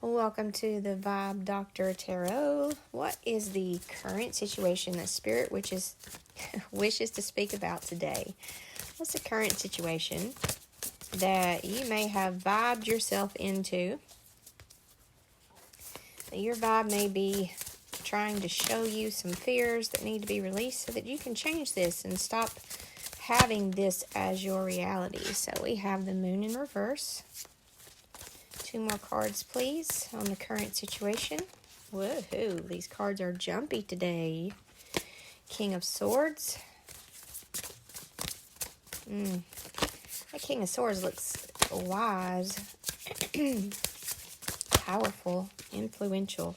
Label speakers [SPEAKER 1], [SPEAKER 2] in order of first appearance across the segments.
[SPEAKER 1] Welcome to the Vibe Doctor Tarot. What is the current situation that Spirit wishes to speak about today? What's the current situation that you may have vibed yourself into? Your vibe may be trying to show you some fears that need to be released so that you can change this and stop having this as your reality. So we have the Moon in reverse. 2 more cards, please, on the current situation. Woohoo, these cards are jumpy today. King of Swords. That King of Swords looks wise, powerful, influential.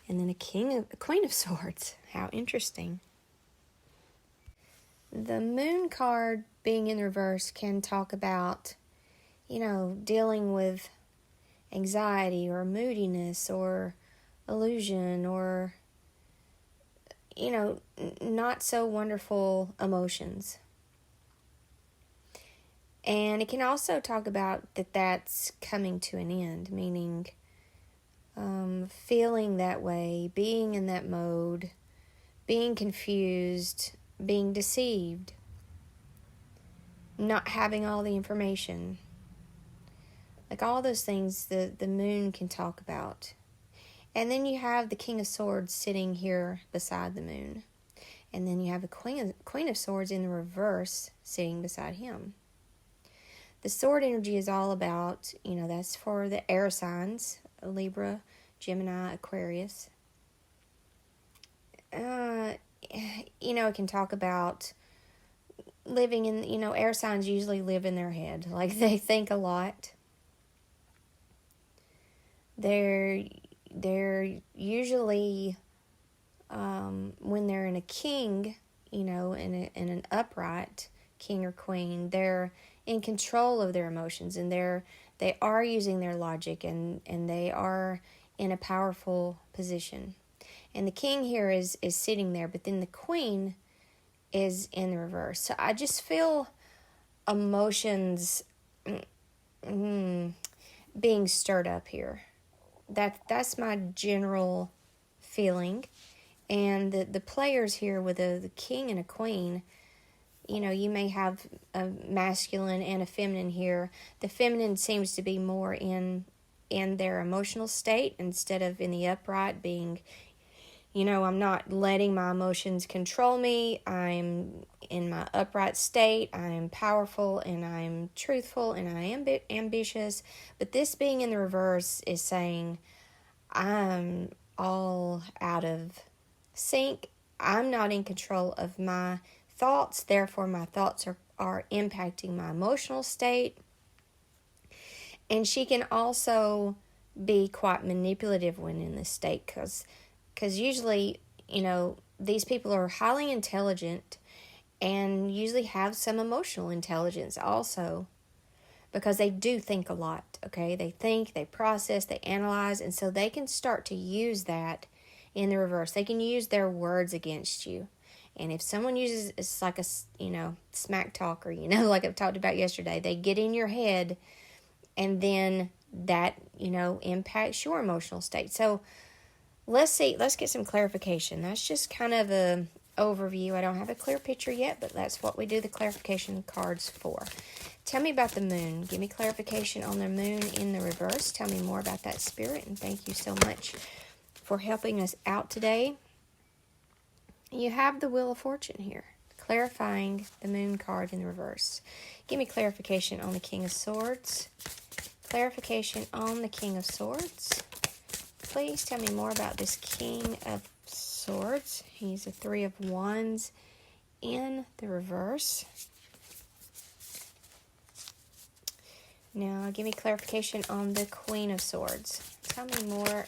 [SPEAKER 1] And then a Queen of Swords. How interesting. The Moon card being in reverse can talk about, dealing with anxiety or moodiness or illusion or, not so wonderful emotions. And it can also talk about that's coming to an end, meaning feeling that way, being in that mode, being confused, being deceived, not having all the information. Like all those things the Moon can talk about. And then you have the King of Swords sitting here beside the Moon. And then you have the Queen of Swords in the reverse sitting beside him. The sword energy is all about, that's for the air signs, Libra, Gemini, Aquarius. It can talk about living in, air signs usually live in their head. Like they think a lot. They're usually, when they're in a king, in an upright king or queen, they're in control of their emotions, and they are using their logic, and they are in a powerful position. And the king here is sitting there, but then the queen is in the reverse. So I just feel emotions being stirred up here. That's my general feeling. And the players here with the king and a queen, you may have a masculine and a feminine here. The feminine seems to be more in their emotional state instead of in the upright being, I'm not letting my emotions control me. I'm in my upright state. I am powerful and I'm truthful and I am ambitious. But this being in the reverse is saying I'm all out of sync. I'm not in control of my thoughts. Therefore, my thoughts are impacting my emotional state. And she can also be quite manipulative when in this state because usually, these people are highly intelligent and usually have some emotional intelligence also because they do think a lot, okay? They think, they process, they analyze, and so they can start to use that in the reverse. They can use their words against you. And if someone uses, it's like a, smack talker, like I've talked about yesterday, they get in your head and then that, impacts your emotional state. So let's get some clarification. That's just kind of a overview. I don't have a clear picture yet, but that's what we do the clarification cards for. Tell me about the Moon. Give me clarification on the Moon in the reverse. Tell me more about that, Spirit, and thank you so much for helping us out today. You have the Wheel of Fortune here, clarifying the Moon card in the reverse. Give me clarification on the King of Swords. Clarification on the King of Swords. Please tell me more about this King of Swords. He's a 3 of Wands in the reverse. Now, give me clarification on the Queen of Swords. Tell me more.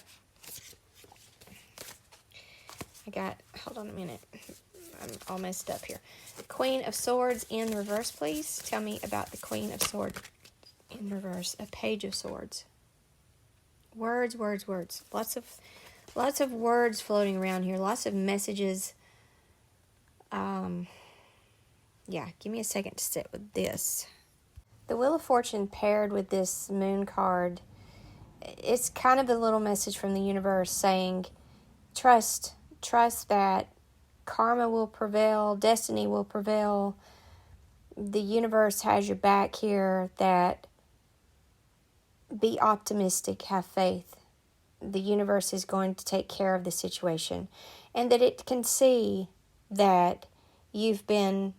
[SPEAKER 1] Hold on a minute. I'm all messed up here. The Queen of Swords in reverse, please. Tell me about the Queen of Swords in reverse. A Page of Swords. Words. Lots of words floating around here. Lots of messages. Give me a second to sit with this. The Wheel of Fortune paired with this Moon card it's kind of a little message from the universe saying, trust that karma will prevail, destiny will prevail. The universe has your back here, that be optimistic, have faith. The universe is going to take care of the situation, and that it can see that you've been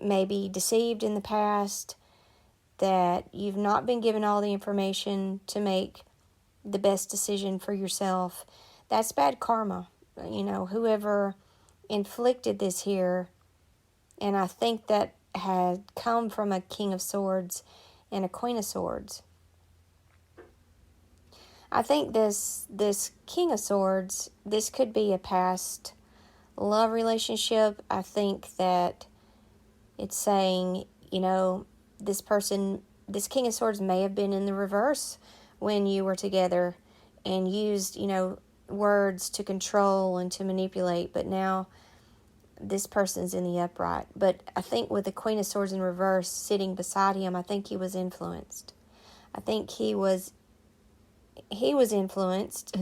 [SPEAKER 1] maybe deceived in the past, that you've not been given all the information to make the best decision for yourself. That's bad karma. Whoever inflicted this here, and I think that had come from a King of Swords and a Queen of Swords. I think this King of Swords, this could be a past love relationship. I think that it's saying, this King of Swords may have been in the reverse when you were together and used, words to control and to manipulate, but now this person's in the upright. But I think with the Queen of Swords in reverse sitting beside him, I think he was influenced. I think he was influenced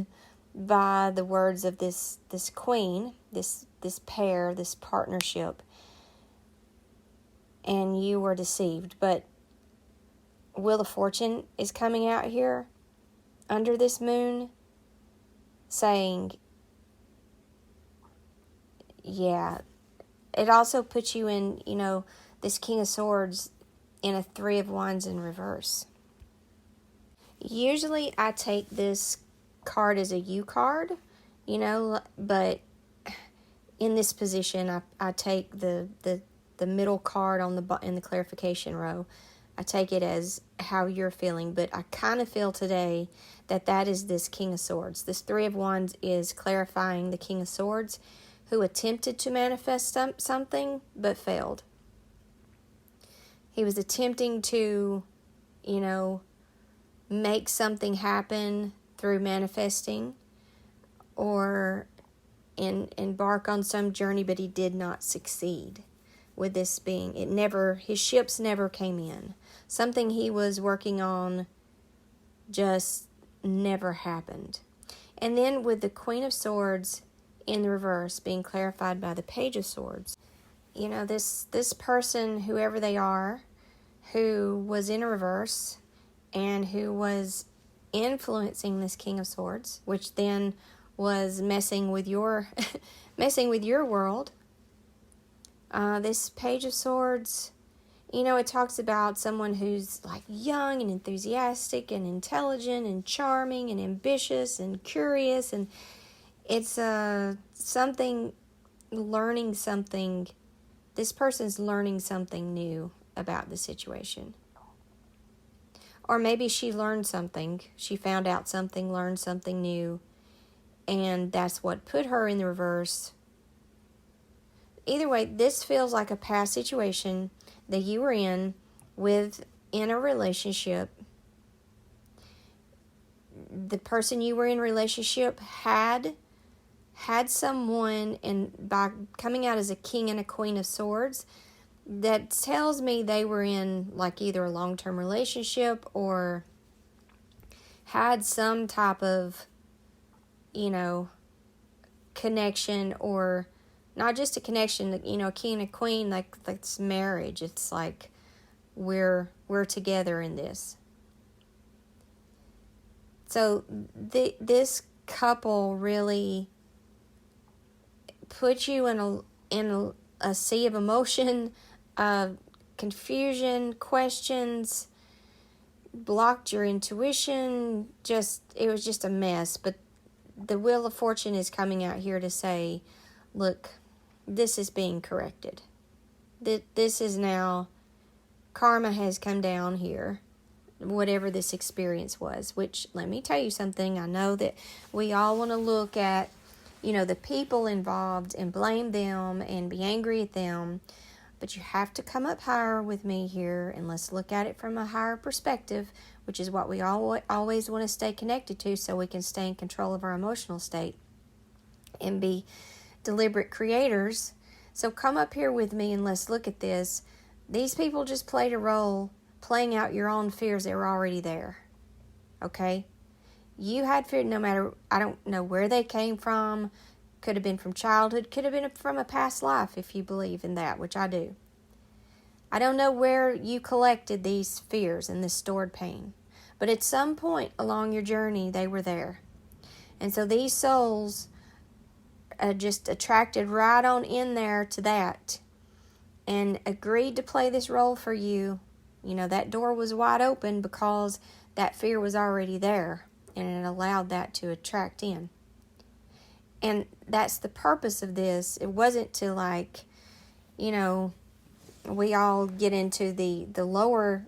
[SPEAKER 1] by the words of this queen, this pair, this partnership, and you were deceived. But Wheel of Fortune is coming out here under this moon saying, yeah, it also puts you in, this King of Swords in a Three of Wands in reverse. Usually I take this card as a U card, but in this position I take the middle card in the clarification row. I take it as how you're feeling, but I kind of feel today that is this King of Swords. This Three of Wands is clarifying the King of Swords, who attempted to manifest something but failed. He was attempting to, make something happen through manifesting or embark on some journey, but he did not succeed with this being. His ships never came in. Something he was working on just never happened. And then with the Queen of Swords in the reverse being clarified by the Page of Swords, this person, whoever they are, who was in a reverse and who was influencing this King of Swords, which then was messing with your world. This Page of Swords, it talks about someone who's like young and enthusiastic and intelligent and charming and ambitious and curious, and it's learning something. This person's learning something new about the situation. Or maybe she learned something. She found out something, learned something new, and that's what put her in the reverse. Either way, this feels like a past situation that you were in a relationship. The person you were in a relationship had someone, and by coming out as a King and a Queen of Swords, that tells me they were in like either a long-term relationship or had some type of, connection, or not just a connection, a king and a queen, like it's marriage. It's like we're together in this. So this couple really put you in a sea of emotion, confusion, questions, blocked your intuition. It was just a mess. But the Wheel of Fortune is coming out here to say, look, this is being corrected. This is now, karma has come down here, whatever this experience was. Which, let me tell you something, I know that we all want to look at, the people involved and blame them and be angry at them. But you have to come up higher with me here, and let's look at it from a higher perspective, which is what we always want to stay connected to, so we can stay in control of our emotional state and be deliberate creators. So come up here with me and let's look at this. These people just played a role playing out your own fears that were already there. Okay? You had fear no matter, I don't know where they came from. Could have been from childhood. Could have been from a past life if you believe in that, which I do. I don't know where you collected these fears and this stored pain. But at some point along your journey, they were there. And so these souls just attracted right on in there to that and agreed to play this role for you. You know, that door was wide open because that fear was already there, and it allowed that to attract in. And that's the purpose of this. It wasn't to, like, you know, we all get into the lower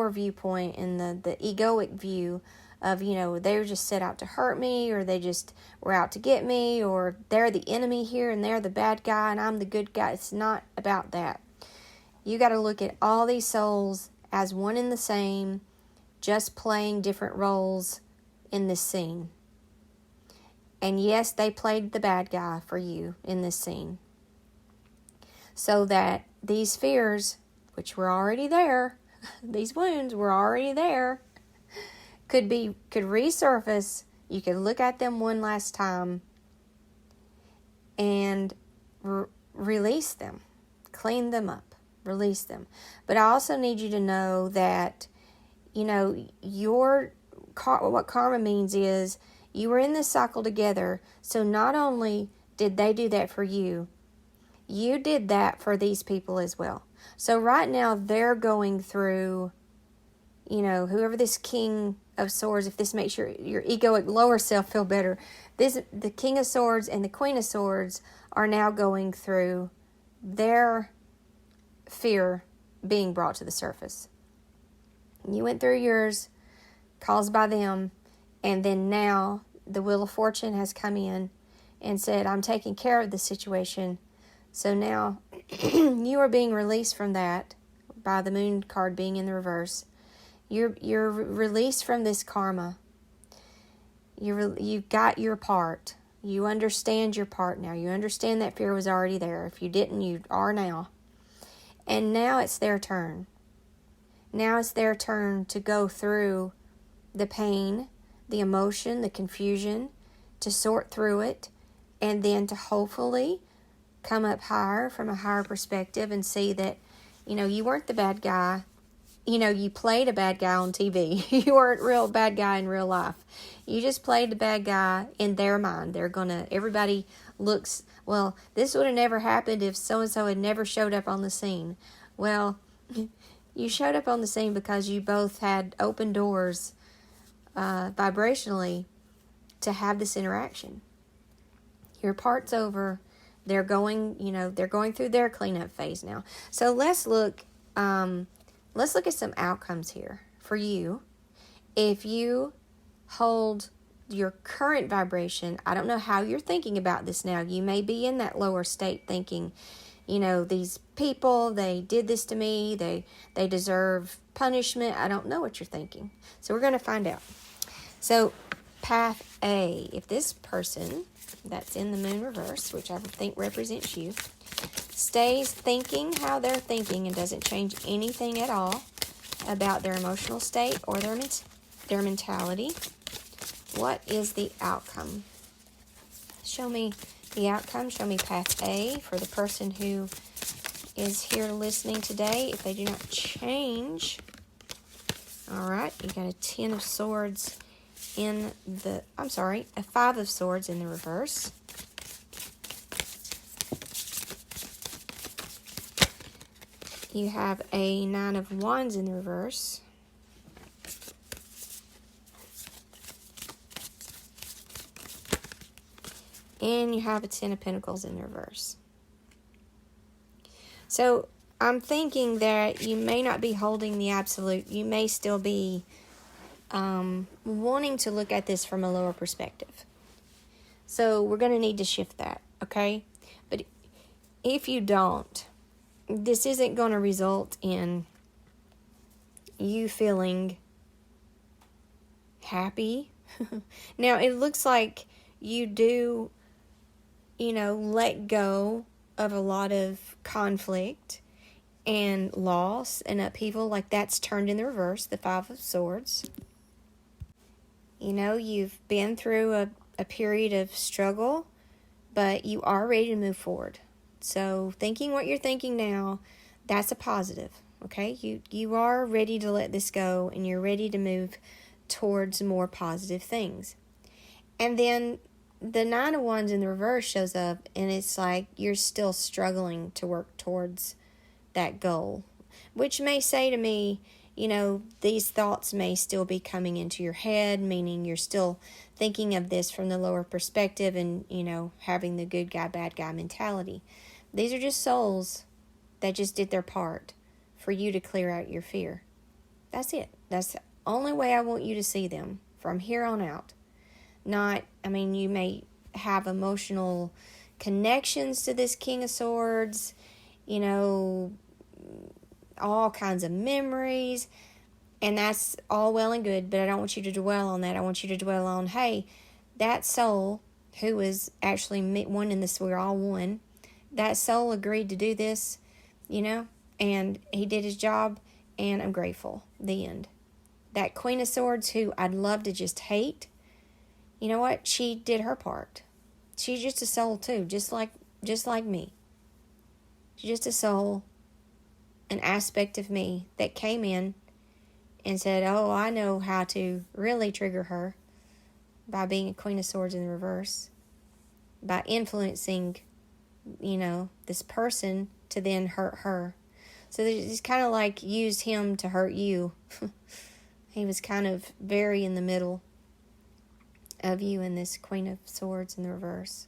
[SPEAKER 1] viewpoint and the egoic view of, you know, they're just set out to hurt me, or they just were out to get me, or they're the enemy here and they're the bad guy and I'm the good guy. It's not about that. You got to look at all these souls as one and the same, just playing different roles in this scene. And yes, they played the bad guy for you in this scene, so that these fears, which were already there, these wounds were already there, could resurface. You could look at them one last time and release them, clean them up, release them. But I also need you to know that, you know, what karma means is you were in this cycle together. So not only did they do that for you, you did that for these people as well. So right now they're going through, you know, whoever this King of Swords, if this makes your egoic lower self feel better, the King of Swords and the Queen of Swords are now going through their fear being brought to the surface. You went through yours, caused by them, and then now the Wheel of Fortune has come in and said, I'm taking care of the situation. So now you are being released from that by the Moon card being in the reverse. You're released from this karma. You got your part. You understand your part now. You understand that fear was already there. If you didn't, you are now. And now it's their turn. Now it's their turn to go through the pain, the emotion, the confusion, to sort through it, and then to hopefully come up higher from a higher perspective and see that, you know, you weren't the bad guy. You know, you played a bad guy on TV. You weren't a real bad guy in real life. You just played the bad guy in their mind. Everybody looks, well, this would have never happened if so-and-so had never showed up on the scene. Well, you showed up on the scene because you both had open doors vibrationally to have this interaction. Your part's over. They're going through their cleanup phase now. So let's look at some outcomes here for you. If you hold your current vibration, I don't know how you're thinking about this now. You may be in that lower state thinking, you know, these people, they did this to me, they deserve punishment. I don't know what you're thinking. So we're going to find out. So path A, if this person that's in the Moon reverse, which I think represents you, stays thinking how they're thinking and doesn't change anything at all about their emotional state or their mentality, what is the outcome? Show me the outcome. Show me path A for the person who is here listening today. If they do not change, all right, you got a 10 of Swords a 5 of Swords in the reverse. You have a 9 of Wands in the reverse. And you have a 10 of Pentacles in the reverse. So I'm thinking that you may not be holding the absolute. You may still be wanting to look at this from a lower perspective. So we're going to need to shift that, okay? But if you don't, this isn't going to result in you feeling happy. Now, it looks like you do, let go of a lot of conflict and loss and upheaval. Like that's turned in the reverse, the 5 of Swords. You know, you've been through a period of struggle, but you are ready to move forward. So thinking what you're thinking now, that's a positive, okay? You are ready to let this go, and you're ready to move towards more positive things. And then the Nine of Wands in the reverse shows up, and it's like you're still struggling to work towards that goal, which may say to me, you know, these thoughts may still be coming into your head, meaning you're still thinking of this from the lower perspective and, you know, having the good guy, bad guy mentality. These are just souls that just did their part for you to clear out your fear. That's it. That's the only way I want you to see them from here on out. Not, I mean, you may have emotional connections to this King of Swords, you know, all kinds of memories, and that's all well and good, but I don't want you to dwell on that. I want you to dwell on, hey, that soul who is actually one in this, we're all one, that soul agreed to do this, you know, and he did his job, and I'm grateful. The end. That Queen of Swords who I'd love to just hate, you know what? She did her part. She's just a soul too, just like me. She's just a soul, an aspect of me that came in and said, oh, I know how to really trigger her by being a Queen of Swords in the reverse, by influencing, you know, this person to then hurt her. So it's kind of like used him to hurt you. He was kind of very in the middle of you and this Queen of Swords in the reverse.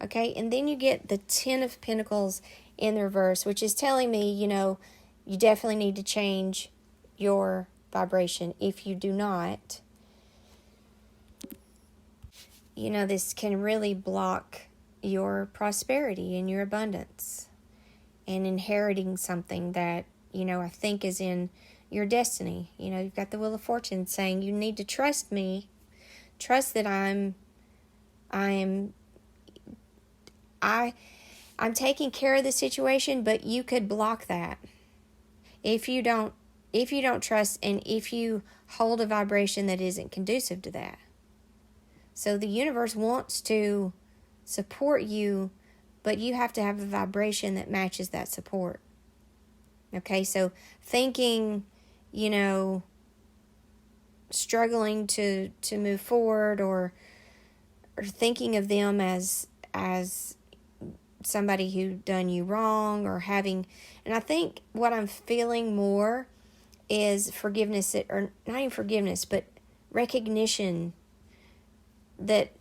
[SPEAKER 1] Okay, and then you get the Ten of Pentacles in the reverse, which is telling me, you know, you definitely need to change your vibration. If you do not, you know, this can really block your prosperity and your abundance and inheriting something that, you know, I think is in your destiny. You know, you've got the Wheel of Fortune saying you need to trust me, trust that I'm taking care of the situation, but you could block that if you don't trust, and if you hold a vibration that isn't conducive to that. So the universe wants to support you, but you have to have a vibration that matches that support. Okay, so thinking, you know, struggling to move forward, or thinking of them as somebody who done you wrong, or having, and I think what I'm feeling more is forgiveness, or not even forgiveness, but recognition that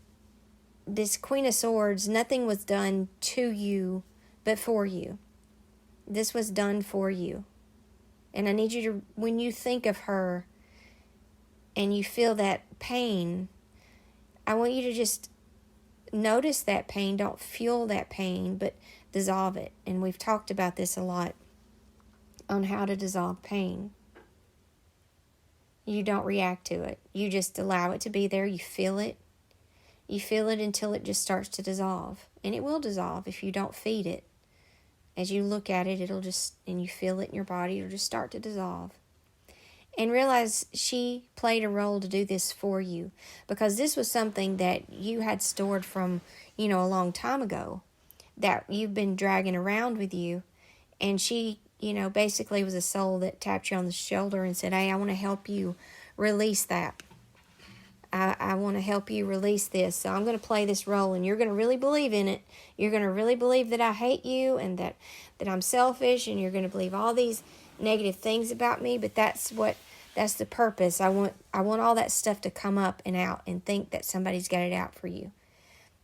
[SPEAKER 1] this Queen of Swords, nothing was done to you but for you. This was done for you. And I need you to, when you think of her and you feel that pain, I want you to just notice that pain. Don't feel that pain, but dissolve it. And we've talked about this a lot on how to dissolve pain. You don't react to it. You just allow it to be there. You feel it. You feel it until it just starts to dissolve. And it will dissolve if you don't feed it. As you look at it, it'll just, and you feel it in your body, it'll just start to dissolve. And realize she played a role to do this for you, because this was something that you had stored from, you know, a long time ago, that you've been dragging around with you. And she, you know, basically was a soul that tapped you on the shoulder and said, hey, I want to help you release that. I want to help you release this. So I'm going to play this role, and you're going to really believe in it. You're going to really believe that I hate you, and that I'm selfish, and you're going to believe all these negative things about me, but that's the purpose. I want all that stuff to come up and out, and think that somebody's got it out for you.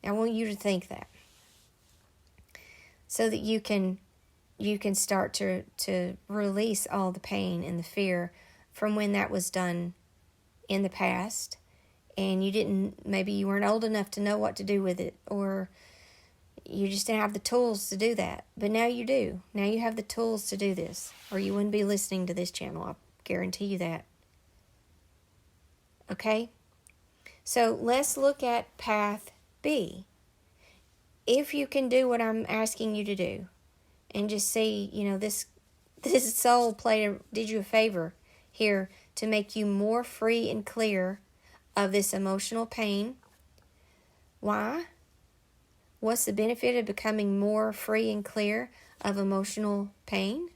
[SPEAKER 1] I want you to think that, so that you can start to release all the pain and the fear from when that was done in the past, and maybe you weren't old enough to know what to do with it, or you just didn't have the tools to do that. But now you do. Now you have the tools to do this, or you wouldn't be listening to this channel. I guarantee you that. Okay? So let's look at path B. If you can do what I'm asking you to do, and just see, you know, this soul did you a favor here to make you more free and clear of this emotional pain. Why? What's the benefit of becoming more free and clear of emotional pain?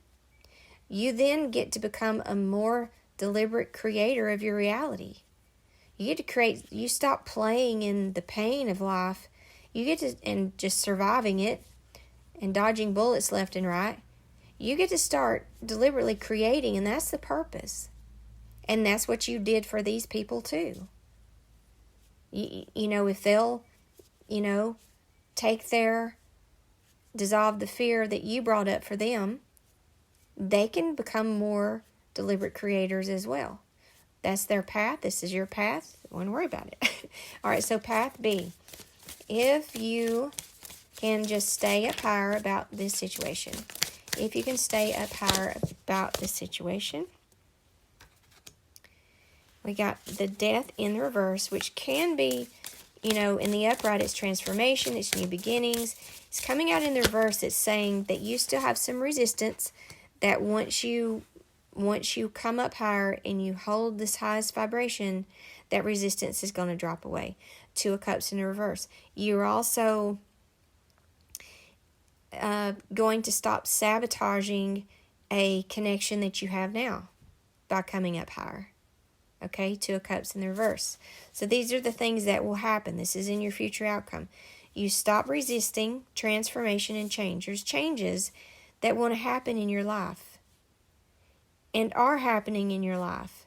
[SPEAKER 1] You then get to become a more deliberate creator of your reality. You get to create, you stop playing in the pain of life. You get to, and just surviving it and dodging bullets left and right. You get to start deliberately creating, and that's the purpose. And that's what you did for these people too. You know, if they'll, dissolve the fear that you brought up for them, they can become more deliberate creators as well. That's their path. This is your path. Don't worry about it. All right, so path B. If you can just stay up higher about this situation. If you can stay up higher about this situation. We got the death in the reverse, which can be, in the upright, it's transformation, it's new beginnings. It's coming out in the reverse. It's saying that you still have some resistance, that once you come up higher and you hold this highest vibration, that resistance is going to drop away. Two of Cups in the reverse. You're also going to stop sabotaging a connection that you have now by coming up higher. Okay, Two of Cups in the reverse. So these are the things that will happen. This is in your future outcome. You stop resisting transformation and change. There's changes that want to happen in your life and are happening in your life.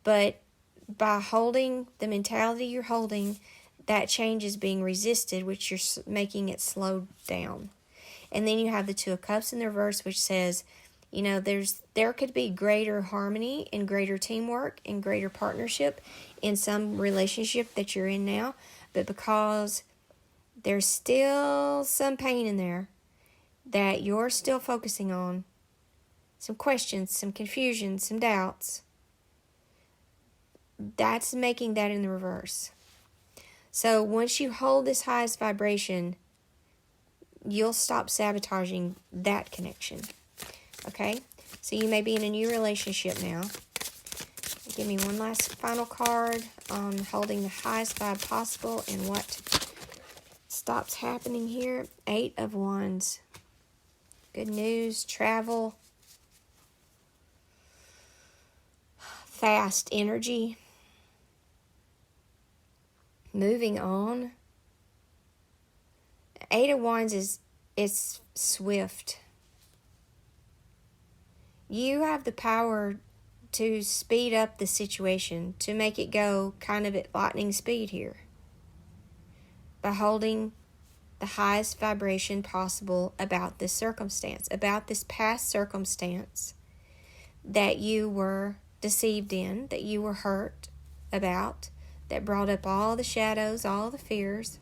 [SPEAKER 1] But by holding the mentality you're holding, that change is being resisted, which you're making it slow down. And then you have the Two of Cups in the reverse, which says, there could be greater harmony and greater teamwork and greater partnership in some relationship that you're in now. But because there's still some pain in there that you're still focusing on, some questions, some confusion, some doubts, that's making that in the reverse. So once you hold this highest vibration, you'll stop sabotaging that connection. Okay? So you may be in a new relationship now. Give me one last final card on holding the highest vibe possible and what stops happening here. 8 of Wands. Good news, travel, fast energy, moving on. 8 of Wands it's swift. You have the power to speed up the situation, to make it go kind of at lightning speed here, by holding the highest vibration possible about this circumstance, about this past circumstance that you were deceived in, that you were hurt about, that brought up all the shadows, all the fears.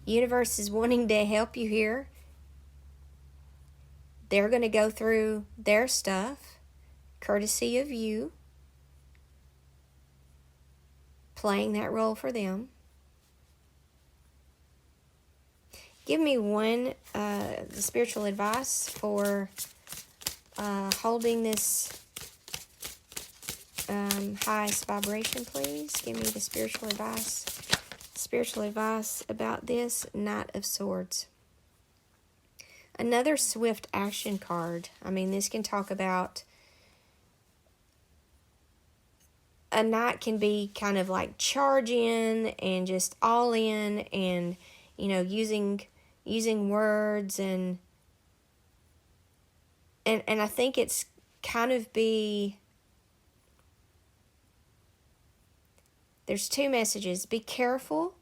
[SPEAKER 1] Universe is wanting to help you here. They're going to go through their stuff, courtesy of you, playing that role for them. Give me one spiritual advice for holding this highest vibration, please. Give me the spiritual advice. Spiritual advice about this Knight of Swords. Another swift action card. I mean, this can talk about a knight can be kind of like charge in and just all in and, using words and I think it's kind of there's 2 messages. Be careful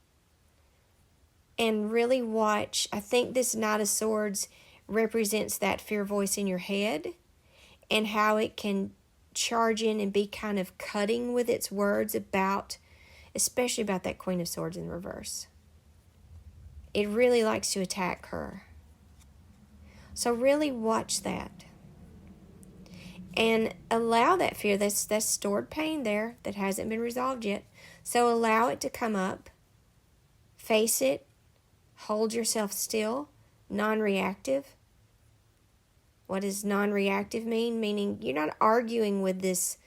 [SPEAKER 1] and really watch. I think this Knight of Swords represents that fear voice in your head and how it can charge in and be kind of cutting with its words especially about that Queen of Swords in reverse. It really likes to attack her. So really watch that. And allow that fear, that's stored pain there that hasn't been resolved yet. So allow it to come up. Face it. Hold yourself still, non-reactive. What does non-reactive mean? Meaning you're not arguing with this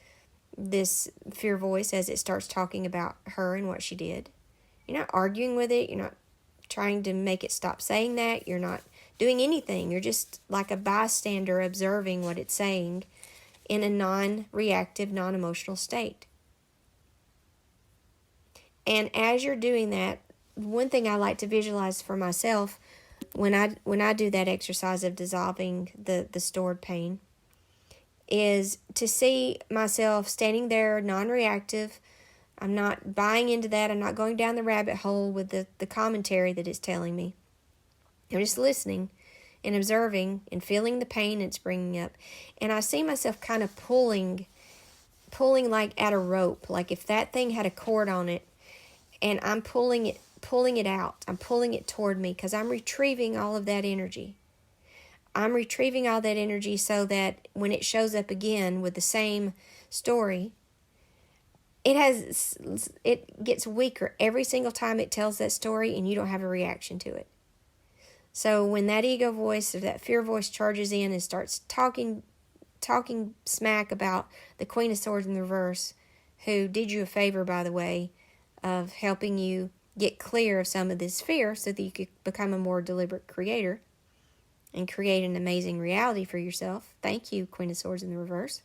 [SPEAKER 1] fear voice as it starts talking about her and what she did. You're not arguing with it. You're not trying to make it stop saying that. You're not doing anything. You're just like a bystander observing what it's saying in a non-reactive, non-emotional state. And as you're doing that, one thing I like to visualize for myself when I do that exercise of dissolving the stored pain is to see myself standing there non-reactive. I'm not buying into that. I'm not going down the rabbit hole with the commentary that it's telling me. I'm just listening and observing and feeling the pain it's bringing up. And I see myself kind of pulling like at a rope. Like if that thing had a cord on it and I'm pulling it out. I'm pulling it toward me because I'm retrieving all of that energy. I'm retrieving all that energy so that when it shows up again with the same story, it gets weaker every single time it tells that story and you don't have a reaction to it. So when that ego voice or that fear voice charges in and starts talking smack about the Queen of Swords in the reverse, who did you a favor, by the way, of helping you get clear of some of this fear so that you could become a more deliberate creator and create an amazing reality for yourself. Thank you, Queen of Swords in the reverse.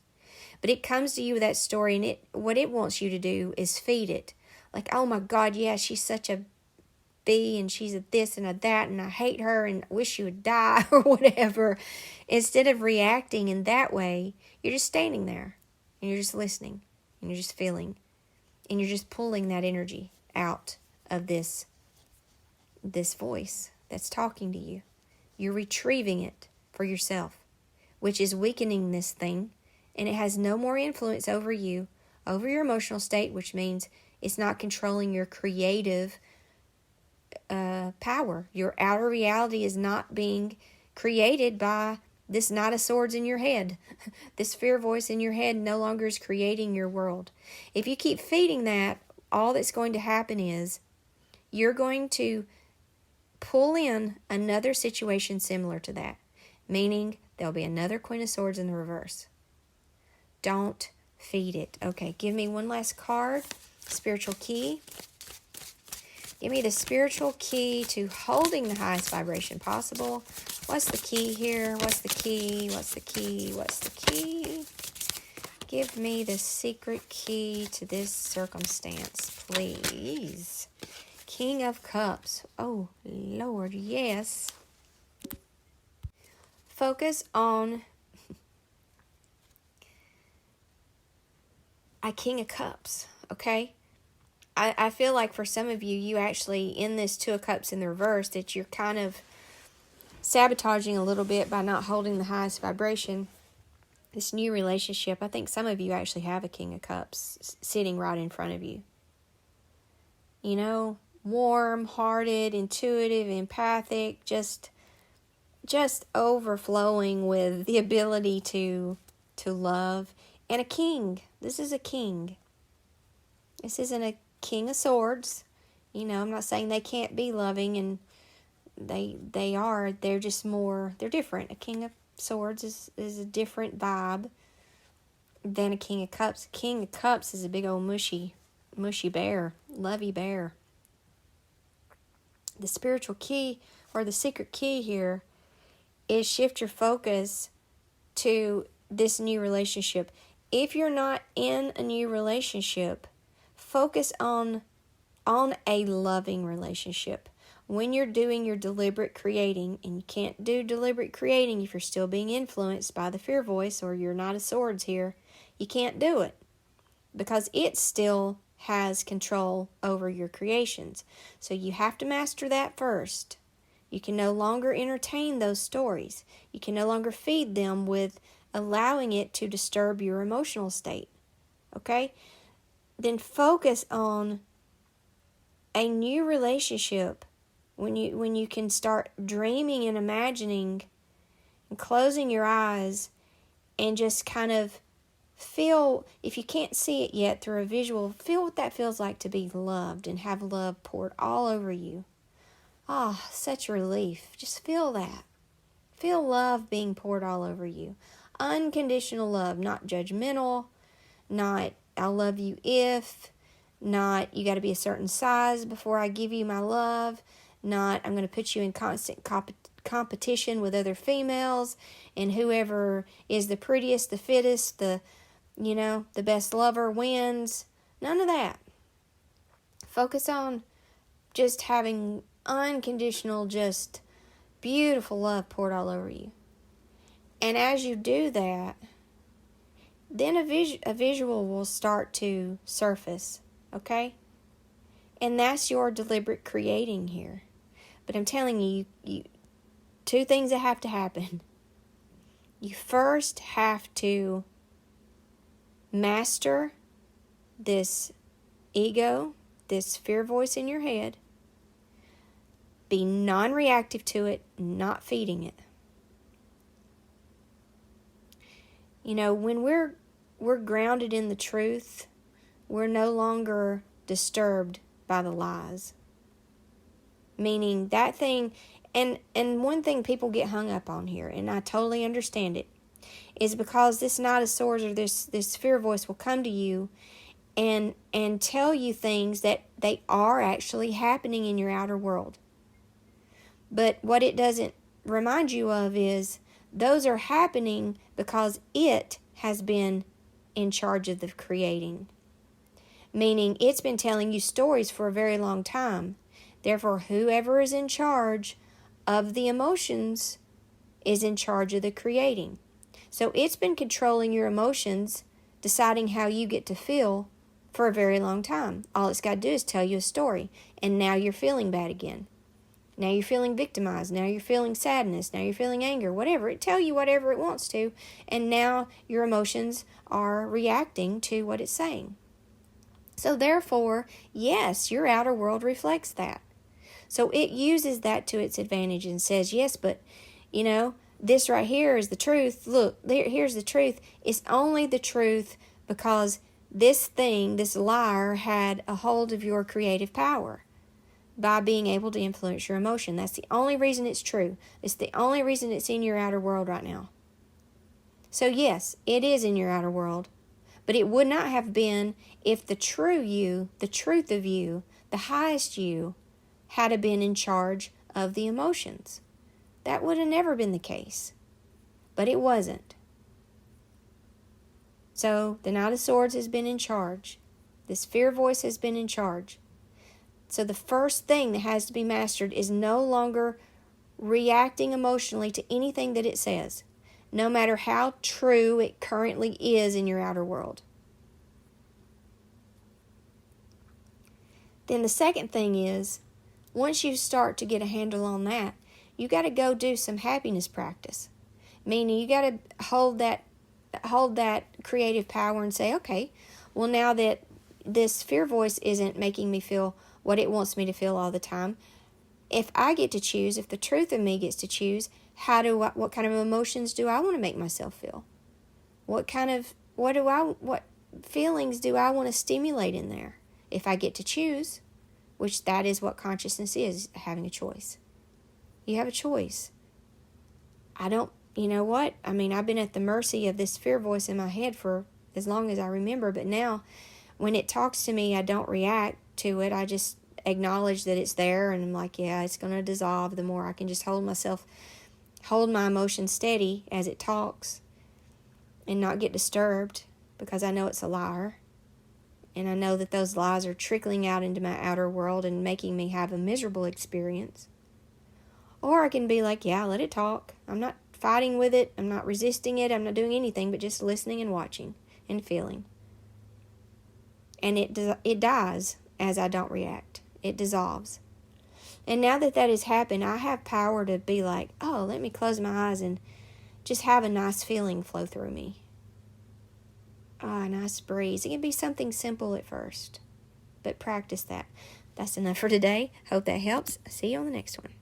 [SPEAKER 1] But it comes to you with that story, and what it wants you to do is feed it. Like, oh my God, yeah, she's such a B, and she's a this and a that, and I hate her, and I wish she would die, or whatever. Instead of reacting in that way, you're just standing there, and you're just listening, and you're just feeling, and you're just pulling that energy out of this voice that's talking to you. You're retrieving it for yourself, which is weakening this thing, and it has no more influence over you, over your emotional state, which means it's not controlling your creative power. Your outer reality is not being created by this Knight of Swords in your head. This fear voice in your head no longer is creating your world. If you keep feeding that, all that's going to happen is you're going to pull in another situation similar to that, meaning there'll be another Queen of Swords in the reverse. Don't feed it. Okay, give me one last card. Spiritual key. Give me the spiritual key to holding the highest vibration possible. What's the key here? What's the key? What's the key? What's the key? Give me the secret key to this circumstance, please. King of Cups. Oh, Lord, yes. Focus on a King of Cups, okay? I feel like for some of you, you actually, in this Two of Cups in the reverse, that you're kind of sabotaging a little bit by not holding the highest vibration. This new relationship, I think some of you actually have a King of Cups sitting right in front of you. You know, warm-hearted, intuitive, empathic, just overflowing with the ability to love. And a king. This is a king. This isn't a King of Swords. You know, I'm not saying they can't be loving, and they are. They're just more, they're different. A King of Swords is a different vibe than a King of Cups. King of Cups is a big old mushy bear, lovey bear. The spiritual key, or the secret key here, is shift your focus to this new relationship. If you're not in a new relationship, focus on a loving relationship. When you're doing your deliberate creating, and you can't do deliberate creating if you're still being influenced by the fear voice or your Knight of Swords here, you can't do it because it still has control over your creations. So you have to master that first. You can no longer entertain those stories. You can no longer feed them with allowing it to disturb your emotional state. Okay? Then focus on a new relationship when you can start dreaming and imagining and closing your eyes and just kind of feel, if you can't see it yet through a visual, feel what that feels like to be loved and have love poured all over you. Ah, such relief. Just feel that. feel love being poured all over you. Unconditional love, not judgmental, not I'll love you if, not you got to be a certain size before I give you my love, not I'm going to put you in constant competition with other females, and whoever is the prettiest, the fittest, the best lover wins. None of that. Focus on just having unconditional, just beautiful love poured all over you. And as you do that, then a visual will start to surface, okay? And that's your deliberate creating here. But I'm telling you, two things that have to happen. You first have to master this ego, this fear voice in your head. Be non-reactive to it, not feeding it. When we're grounded in the truth, we're no longer disturbed by the lies. Meaning that thing, and one thing people get hung up on here, and I totally understand it, is because this Knight of Swords or this fear voice will come to you and tell you things that they are actually happening in your outer world. But what it doesn't remind you of is those are happening because it has been in charge of the creating. Meaning it's been telling you stories for a very long time. Therefore, whoever is in charge of the emotions is in charge of the creating. So it's been controlling your emotions, deciding how you get to feel for a very long time. All it's got to do is tell you a story. And now you're feeling bad again. Now you're feeling victimized. Now you're feeling sadness. Now you're feeling anger. Whatever. It tell you whatever it wants to. And now your emotions are reacting to what it's saying. So therefore, yes, your outer world reflects that. So it uses that to its advantage and says, yes, but, this right here is the truth. Look, here's the truth. It's only the truth because this thing, this liar, had a hold of your creative power by being able to influence your emotion. That's the only reason it's true. It's the only reason it's in your outer world right now. So yes, it is in your outer world, but it would not have been if the true you, the truth of you, the highest you, had been in charge of the emotions. That would have never been the case, but it wasn't. So the Knight of Swords has been in charge. This fear voice has been in charge. So the first thing that has to be mastered is no longer reacting emotionally to anything that it says, no matter how true it currently is in your outer world. Then the second thing is, once you start to get a handle on that, you got to go do some happiness practice. Meaning you got to hold that creative power and say, okay, well, now that this fear voice isn't making me feel what it wants me to feel all the time, if I get to choose, if the truth of me gets to choose, what kind of emotions do I want to make myself feel? What feelings do I want to stimulate in there? If I get to choose, which that is what consciousness is, having a choice. You have a choice. You know what? I've been at the mercy of this fear voice in my head for as long as I remember, but now when it talks to me, I don't react to it. I just acknowledge that it's there, and I'm like, yeah, it's going to dissolve. The more I can just hold my emotions steady as it talks and not get disturbed, because I know it's a liar. And I know that those lies are trickling out into my outer world and making me have a miserable experience. Or I can be like, yeah, let it talk. I'm not fighting with it. I'm not resisting it. I'm not doing anything but just listening and watching and feeling. And it dies as I don't react. It dissolves. And now that has happened, I have power to be like, oh, let me close my eyes and just have a nice feeling flow through me. A nice breeze. It can be something simple at first, but practice that. That's enough for today. Hope that helps. See you on the next one.